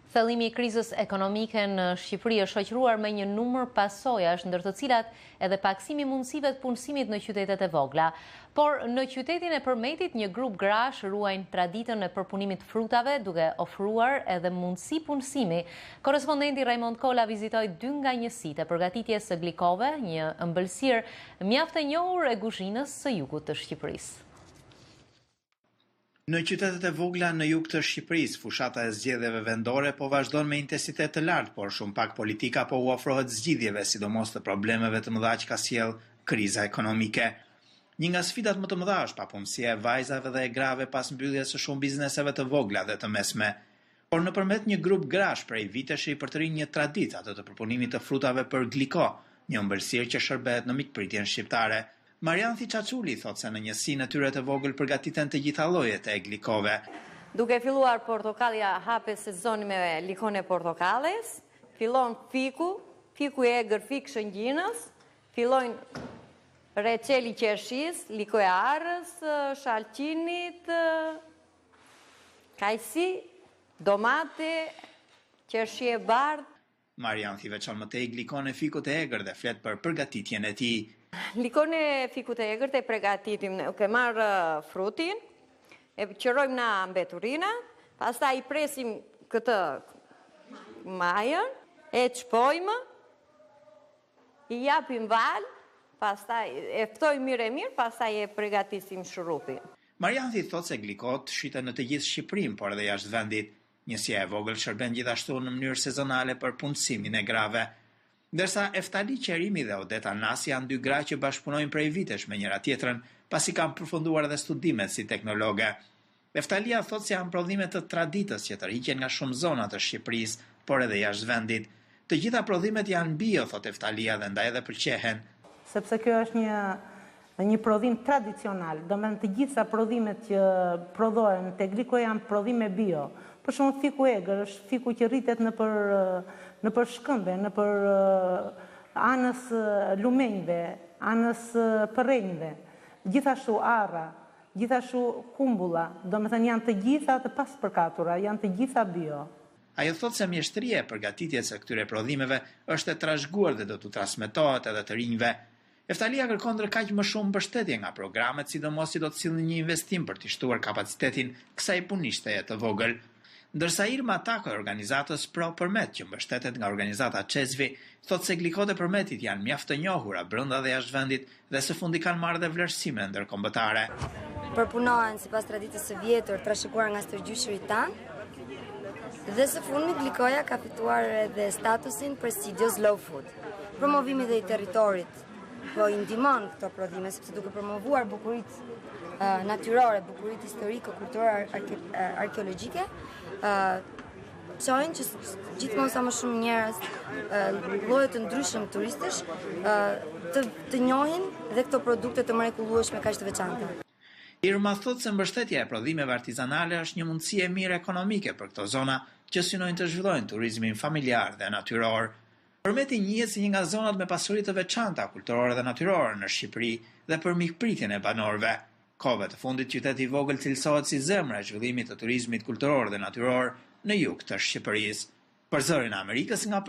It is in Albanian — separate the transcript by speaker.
Speaker 1: Thellimi i krizës ekonomike në Shqipëri është shoqëruar me një numër pasojash, ndër të cilat edhe paksimi i mundësive të punësimit në qytetet e vogla. Por në qytetin e Përmetit, një grup grash ruajnë traditën e përpunimit të frutave, duke ofruar edhe mundësi punësimi. Korrespondenti Raymond Kola vizitoi 2 nga njësitë e përgatitjes së glikove, një ëmbëlsirë mjaft e njohur e kuzhinës së jugut të Shqipërisë.
Speaker 2: Në qytetet e vogla në jug të Shqipërisë, fushata e zgjedhjeve vendore po vazhdon me intensitet të lartë, por shumë pak politika po u ofrohet zgjidhjeve, sidomos të problemeve të mëdha që ka sjell kriza ekonomike. Një nga sfidat më të mëdha është papunësia e vajzave dhe e grave pas mbylljes së shumë bizneseve të vogla dhe të mesme. Por nëpërmjet një grup grash prej vitesh i përtërin një traditë atë të përpunimit të frutave për gliko, një ëmbëlsirë që shërbehet në mikpritjen shqiptare. Marian Thiçaçuli thotë se në njësinë e tyre të vogël përgatiten të gjitha llojet e glikove.
Speaker 3: Duke filluar portokallia hape sezoni me likon e portokales, fillon fiku i egër fik shëngjinës, fillojnë reçeli qershis, liko e arrës, shalqinit, kajsi, domate, qershi e bardh.
Speaker 2: Marian veçon më tej glikon e fikut e egër dhe flet për përgatitjen e tij.
Speaker 3: Likon e fikut e egërt e përgatitim, ke marrë frutin, e qërojmë na mbeturina, pastaj i presim këtë majën, e çpojmë, i japim val, pastaj e ftojmë mirë, pastaj e përgatisim shurupin.
Speaker 2: Marianthi thotë se glikot shiten në të gjithë Shqipërinë, por edhe jashtë vendit. Njësia e vogël shërben gjithashtu në mënyrë sezonale për punësimin e grave. Ndërsa Eftali Qerimi dhe Odeta Nasi janë 2 gra që bashkëpunojnë prej vitesh me njëra tjetrën, pasi kanë përfunduar edhe studimet si teknologe. Eftalia thotë se janë prodhime të traditës që tërhiqen nga shumë zona të Shqipërisë, por edhe jashtë vendit. Të gjitha prodhimet janë bio, thotë Eftalia, dhe ndaj edhe pëlqehen.
Speaker 4: Sepse kjo është një prodhim tradicional, domethënë të gjitha prodhimet që prodhohen te gliko janë prodhime bio. Për shumë fiku egër është fiku që rritet në për shkëmbe, në për anës lumenjve, anës përrenjve, gjithashtu arra, gjithashtu kumbulla, domethënë janë të gjitha të paspërkatura, janë të gjitha bio.
Speaker 2: Ajo thotë se mjeshtria e përgatitjes së këtyre prodhimeve është e trashëguar dhe do t'u transmetohet edhe të rinjve. Eftalia kërkon kaq më shumë mbështetje nga programet, sidomos si do të sillni një investim për të shtuar kapacitetin kësaj punishtaje të vogël. Ndërsa Irma Tako e organizatës Pro Përmet, që mbështetet nga organizata Çezvi, thotë se glikot e Përmetit janë mjaft të njohura brenda dhe jashtë vendit dhe së fundi kanë marrë dhe vlerësime ndërkombëtare.
Speaker 5: Përpunohen sipas traditës së vjetër trashëguar nga stërgjyshërit tanë, dhe së fundmi glikoja ka fituar edhe statusin prestigious low food. Promovimi dhe i territorit po i ndihmon këto prodhime sepse duke promovuar bukuritë natyrore, bukuritë historike, kulturore, arkeologjike, çojnë që gjithmonë sa më shumë njerëz, lloje të ndryshëm turistësh të njohin dhe këto produkte të mrekullueshme kaq të veçanta.
Speaker 2: Irma thotë se mbështetja e prodhimeve artizanale është një mundësi e mirë ekonomike për këto zona që synojnë të zhvillojnë turizmin familjar dhe natyror. Përmeti njihet si një nga zonat me pasuri të veçanta kulturore dhe natyrore në Shqipëri dhe për mikpritjen e banorëve. Kohëve të fundit qyteti i vogël cilësohet si zemra e zhvillimit të turizmit kulturor dhe natyror në jug të Shqipërisë. Për zërin e Amerikës nga